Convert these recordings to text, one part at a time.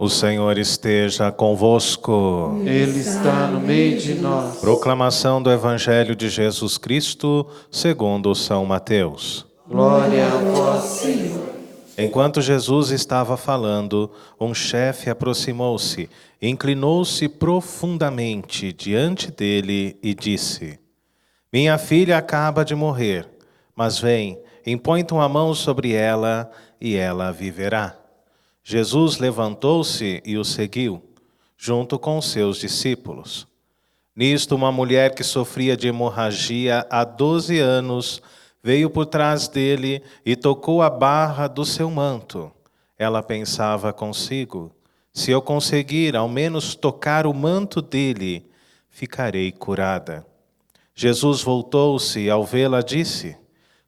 O Senhor esteja convosco. Ele está no meio de nós. Proclamação do Evangelho de Jesus Cristo, segundo São Mateus. Glória a vós, Senhor. Enquanto Jesus estava falando, um chefe aproximou-se, inclinou-se profundamente diante dele e disse: Minha filha acaba de morrer, mas vem, impõe tua mão sobre ela e ela viverá. Jesus levantou-se e o seguiu, junto com os seus discípulos. Nisto, uma mulher que sofria de hemorragia há 12 anos veio por trás dele e tocou a barra do seu manto. Ela pensava consigo: se eu conseguir ao menos tocar o manto dele, ficarei curada. Jesus voltou-se e ao vê-la disse: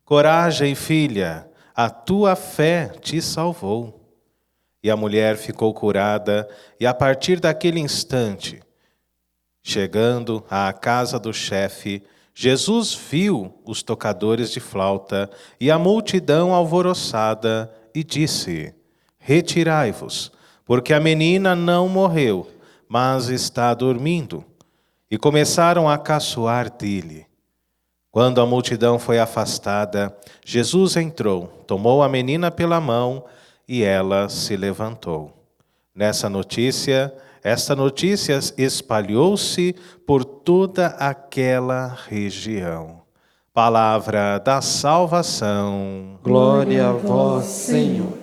Coragem, filha, a tua fé te salvou. E a mulher ficou curada, e a partir daquele instante, chegando à casa do chefe, Jesus viu os tocadores de flauta e a multidão alvoroçada e disse: Retirai-vos, porque a menina não morreu, mas está dormindo. E começaram a caçoar dele. Quando a multidão foi afastada, Jesus entrou, tomou a menina pela mão e ela se levantou. Esta notícia espalhou-se por toda aquela região. Palavra da salvação. Glória a vós, Senhor.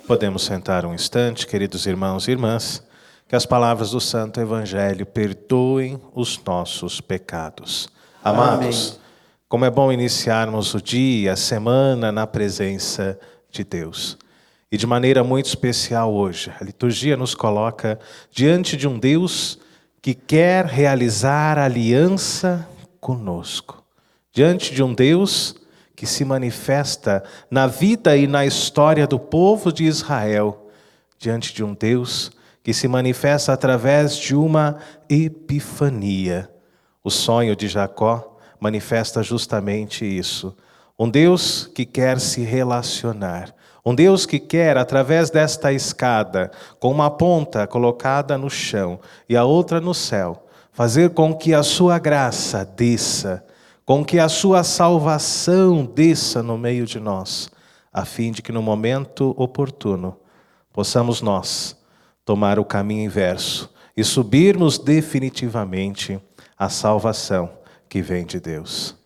Podemos sentar um instante, queridos irmãos e irmãs, que as palavras do Santo Evangelho perdoem os nossos pecados. Amados, Amém. como é bom iniciarmos o dia, a semana na presença de Deus. E de maneira muito especial hoje, a liturgia nos coloca diante de um Deus que quer realizar aliança conosco. Diante de um Deus que se manifesta na vida e na história do povo de Israel. Diante de um Deus que se manifesta através de uma epifania. O sonho de Jacó manifesta justamente isso. Um Deus que quer se relacionar. Um Deus que quer, através desta escada, com uma ponta colocada no chão e a outra no céu, fazer com que a sua graça desça, com que a sua salvação desça no meio de nós, a fim de que no momento oportuno possamos nós tomar o caminho inverso e subirmos definitivamente à salvação que vem de Deus.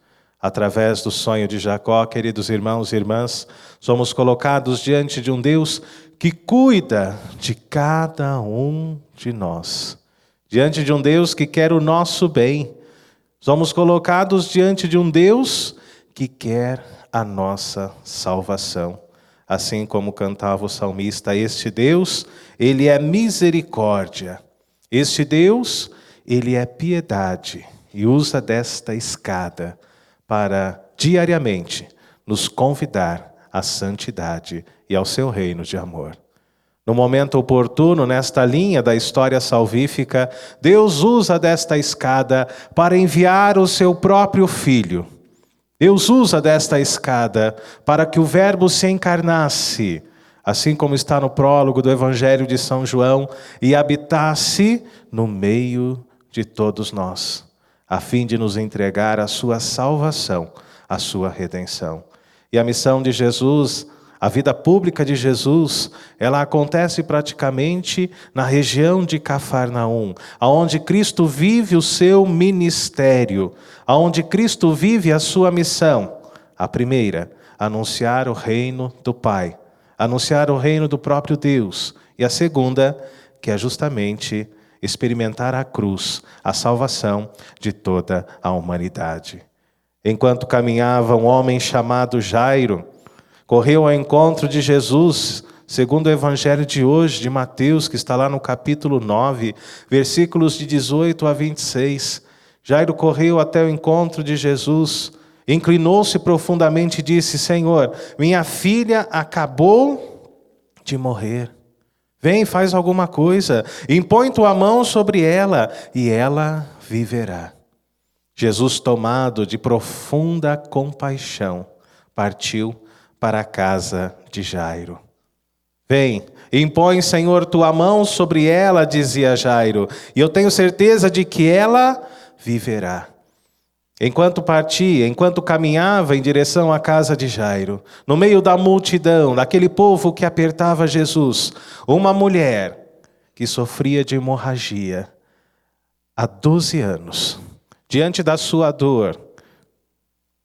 Através do sonho de Jacó, queridos irmãos e irmãs, somos colocados diante de um Deus que cuida de cada um de nós. Diante de um Deus que quer o nosso bem. Somos colocados diante de um Deus que quer a nossa salvação. Assim como cantava o salmista, este Deus, Ele é misericórdia. Este Deus, Ele é piedade e usa desta escada para diariamente nos convidar à santidade e ao seu reino de amor. No momento oportuno, nesta linha da história salvífica, Deus usa desta escada para enviar o seu próprio Filho. Deus usa desta escada para que o Verbo se encarnasse, assim como está no prólogo do Evangelho de São João, e habitasse no meio de todos nós, a fim de nos entregar a sua salvação, a sua redenção. E a missão de Jesus, a vida pública de Jesus, ela acontece praticamente na região de Cafarnaum, aonde Cristo vive o seu ministério, aonde Cristo vive a sua missão. A primeira, anunciar o reino do Pai, anunciar o reino do próprio Deus. E a segunda, que é justamente experimentar a cruz, a salvação de toda a humanidade. Enquanto caminhava, um homem chamado Jairo correu ao encontro de Jesus, segundo o Evangelho de hoje, de Mateus, que está lá no capítulo 9, versículos de 18 a 26. Jairo correu até o encontro de Jesus, inclinou-se profundamente e disse: Senhor, minha filha acabou de morrer. Vem, faz alguma coisa, impõe tua mão sobre ela e ela viverá. Jesus, tomado de profunda compaixão, partiu para a casa de Jairo. Vem, impõe, Senhor, tua mão sobre ela, dizia Jairo, e eu tenho certeza de que ela viverá. Enquanto partia, enquanto caminhava em direção à casa de Jairo, no meio da multidão, daquele povo que apertava Jesus, uma mulher que sofria de hemorragia há 12 anos, diante da sua dor,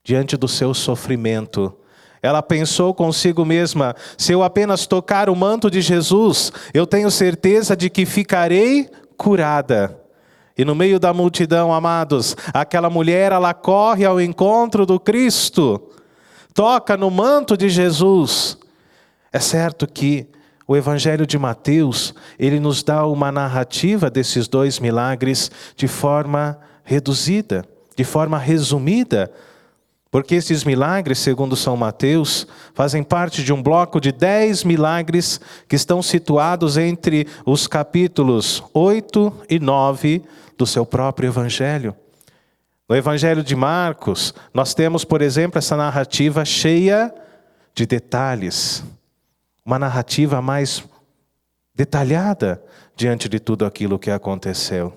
diante do seu sofrimento, ela pensou consigo mesma: se eu apenas tocar o manto de Jesus, eu tenho certeza de que ficarei curada. E no meio da multidão, amados, aquela mulher, ela corre ao encontro do Cristo, toca no manto de Jesus. É certo que o Evangelho de Mateus, ele nos dá uma narrativa desses 2 milagres de forma reduzida, de forma resumida, porque esses milagres, segundo São Mateus, fazem parte de um bloco de 10 milagres que estão situados entre os capítulos 8 e 9 do seu próprio Evangelho. No Evangelho de Marcos, nós temos, por exemplo, essa narrativa cheia de detalhes. Uma narrativa mais detalhada diante de tudo aquilo que aconteceu.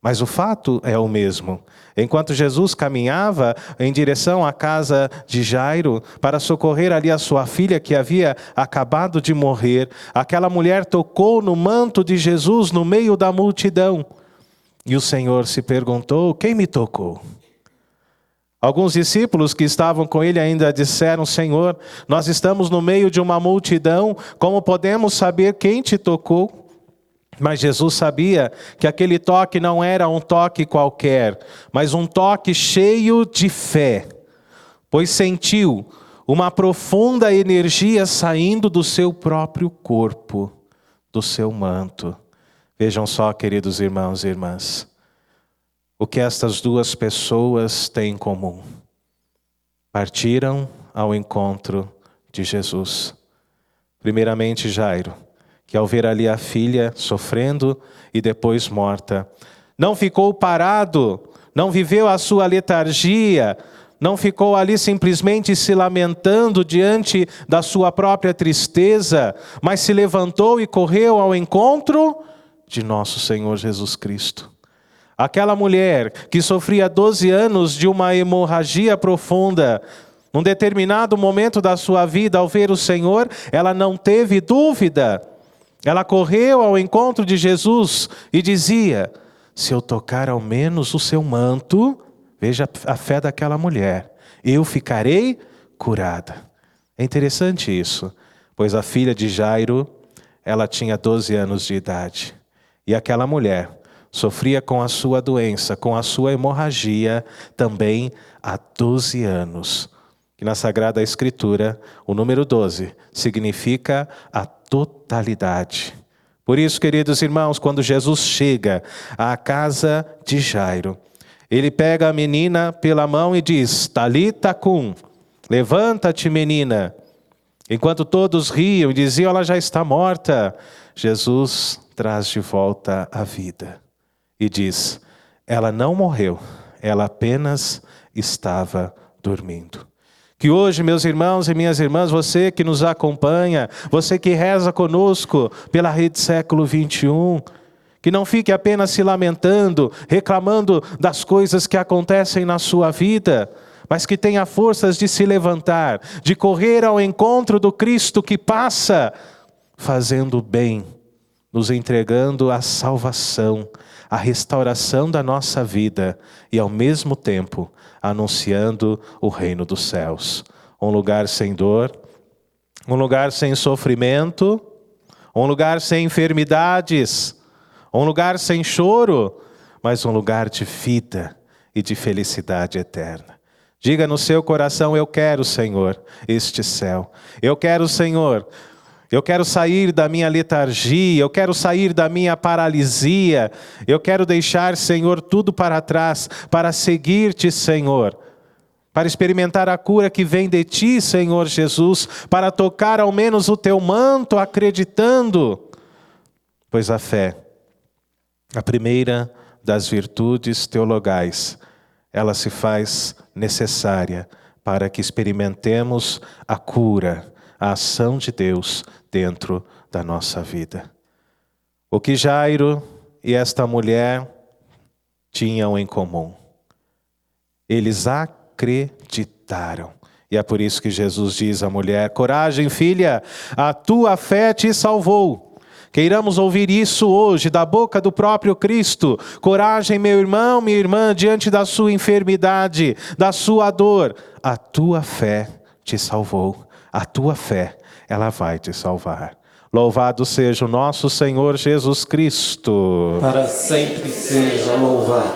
Mas o fato é o mesmo. Enquanto Jesus caminhava em direção à casa de Jairo para socorrer ali a sua filha que havia acabado de morrer, aquela mulher tocou no manto de Jesus no meio da multidão. E o Senhor se perguntou: quem me tocou? Alguns discípulos que estavam com ele ainda disseram: Senhor, nós estamos no meio de uma multidão, como podemos saber quem te tocou? Mas Jesus sabia que aquele toque não era um toque qualquer, mas um toque cheio de fé, pois sentiu uma profunda energia saindo do seu próprio corpo, do seu manto. Vejam só, queridos irmãos e irmãs, o que estas 2 pessoas têm em comum. Partiram ao encontro de Jesus. Primeiramente Jairo, que ao ver ali a filha sofrendo e depois morta, não ficou parado, não viveu a sua letargia, não ficou ali simplesmente se lamentando diante da sua própria tristeza, mas se levantou e correu ao encontro de nosso Senhor Jesus Cristo. Aquela mulher que sofria 12 anos de uma hemorragia profunda, num determinado momento da sua vida, ao ver o Senhor, ela não teve dúvida. Ela correu ao encontro de Jesus e dizia: se eu tocar ao menos o seu manto, veja a fé daquela mulher, eu ficarei curada. É interessante isso, pois a filha de Jairo, ela tinha 12 anos de idade. E aquela mulher sofria com a sua doença, com a sua hemorragia, também há 12 anos. Que na Sagrada Escritura, o número 12 significa a totalidade. Por isso, queridos irmãos, quando Jesus chega à casa de Jairo, ele pega a menina pela mão e diz: Talita cum, levanta-te, menina. Enquanto todos riam e diziam: ela já está morta, Jesus traz de volta a vida e diz: ela não morreu, ela apenas estava dormindo. Que hoje, meus irmãos e minhas irmãs, você que nos acompanha, você que reza conosco pela Rede Século XXI, que não fique apenas se lamentando, reclamando das coisas que acontecem na sua vida, mas que tenha forças de se levantar, de correr ao encontro do Cristo que passa, fazendo bem, nos entregando a salvação, a restauração da nossa vida e ao mesmo tempo anunciando o reino dos céus. Um lugar sem dor, um lugar sem sofrimento, um lugar sem enfermidades, um lugar sem choro, mas um lugar de vida e de felicidade eterna. Diga no seu coração: eu quero, Senhor, este céu. Eu quero, Senhor, eu quero sair da minha letargia, eu quero sair da minha paralisia, eu quero deixar, Senhor, tudo para trás, para seguir-te, Senhor, para experimentar a cura que vem de ti, Senhor Jesus, para tocar ao menos o teu manto, acreditando, pois a fé, a primeira das virtudes teologais, ela se faz necessária para que experimentemos a cura, a ação de Deus dentro da nossa vida. O que Jairo e esta mulher tinham em comum? Eles acreditaram. E é por isso que Jesus diz à mulher: coragem, filha, a tua fé te salvou. Queiramos ouvir isso hoje da boca do próprio Cristo. Coragem, meu irmão, minha irmã, diante da sua enfermidade, da sua dor. A tua fé te salvou. A tua fé, ela vai te salvar. Louvado seja o nosso Senhor Jesus Cristo. Para sempre seja louvado.